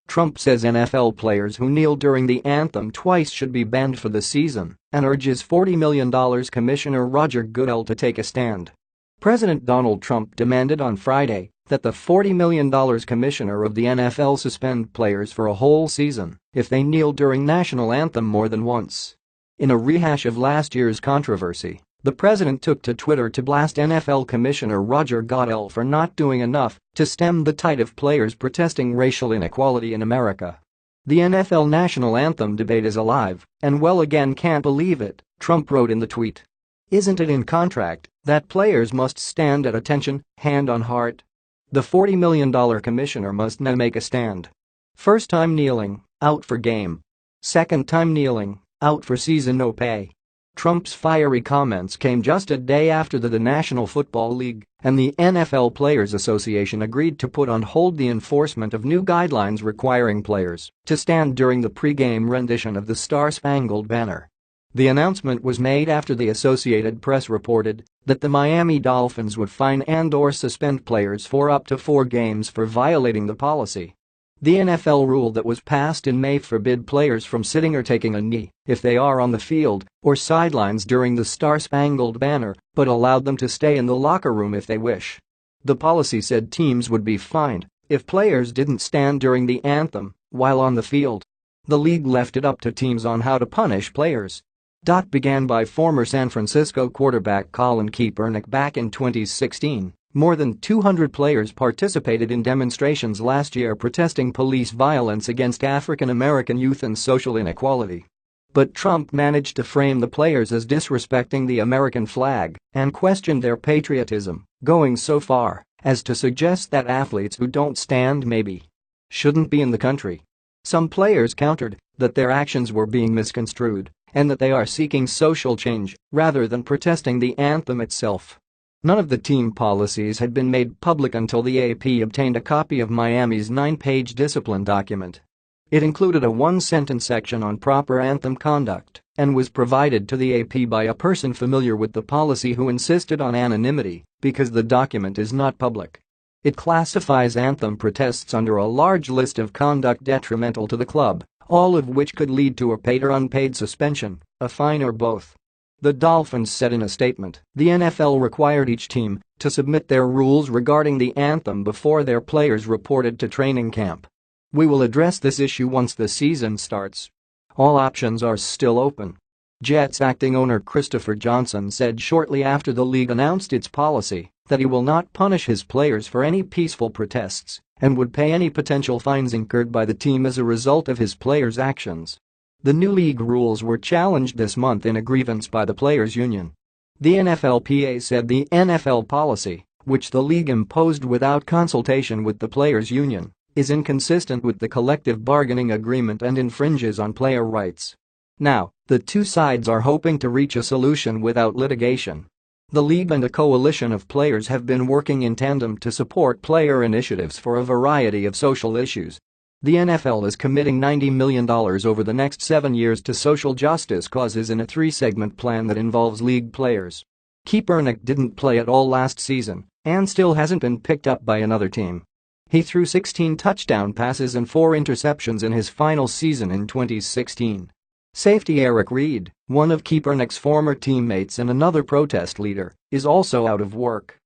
Trump says NFL players who kneel during the anthem twice should be banned for the season and urges $40 million Commissioner Roger Goodell to take a stand. President Donald Trump demanded on Friday that the $40 million commissioner of the NFL suspend players for a whole season if they kneel during national anthem more than once. In a rehash of last year's controversy, the president took to Twitter to blast NFL Commissioner Roger Goodell for not doing enough to stem the tide of players protesting racial inequality in America. The NFL national anthem debate is alive and well again, can't believe it, Trump wrote in the tweet. Isn't it in contract that players must stand at attention, hand on heart? The $40 million commissioner must now make a stand. First time kneeling, out for game. Second time kneeling, out for season, no pay. Trump's fiery comments came just a day after the National Football League and the NFL Players Association agreed to put on hold the enforcement of new guidelines requiring players to stand during the pre-game rendition of the Star-Spangled Banner. The announcement was made after the Associated Press reported that the Miami Dolphins would fine and/or suspend players for up to 4 games for violating the policy. The NFL rule that was passed in May forbid players from sitting or taking a knee if they are on the field or sidelines during the Star-Spangled Banner, but allowed them to stay in the locker room if they wish. The policy said teams would be fined if players didn't stand during the anthem while on the field. The league left it up to teams on how to punish players. Began by former San Francisco quarterback Colin Kaepernick back in 2016. More than 200 players participated in demonstrations last year protesting police violence against African American youth and social inequality. But Trump managed to frame the players as disrespecting the American flag and questioned their patriotism, going so far as to suggest that athletes who don't stand maybe shouldn't be in the country. Some players countered that their actions were being misconstrued and that they are seeking social change rather than protesting the anthem itself. None of the team policies had been made public until the AP obtained a copy of Miami's 9-page discipline document. It included a 1-sentence section on proper anthem conduct and was provided to the AP by a person familiar with the policy who insisted on anonymity because the document is not public. It classifies anthem protests under a large list of conduct detrimental to the club, all of which could lead to a paid or unpaid suspension, a fine, or both. The Dolphins said in a statement, the NFL required each team to submit their rules regarding the anthem before their players reported to training camp. We will address this issue once the season starts. All options are still open. Jets acting owner Christopher Johnson said shortly after the league announced its policy that he will not punish his players for any peaceful protests and would pay any potential fines incurred by the team as a result of his players' actions. The new league rules were challenged this month in a grievance by the players' union. The NFLPA said the NFL policy, which the league imposed without consultation with the players' union, is inconsistent with the collective bargaining agreement and infringes on player rights. Now, the two sides are hoping to reach a solution without litigation. The league and a coalition of players have been working in tandem to support player initiatives for a variety of social issues. The NFL is committing $90 million over the next 7 years to social justice causes in a 3-segment plan that involves league players. Kaepernick didn't play at all last season and still hasn't been picked up by another team. He threw 16 touchdown passes and 4 interceptions in his final season in 2016. Safety Eric Reid, one of Kaepernick's former teammates and another protest leader, is also out of work.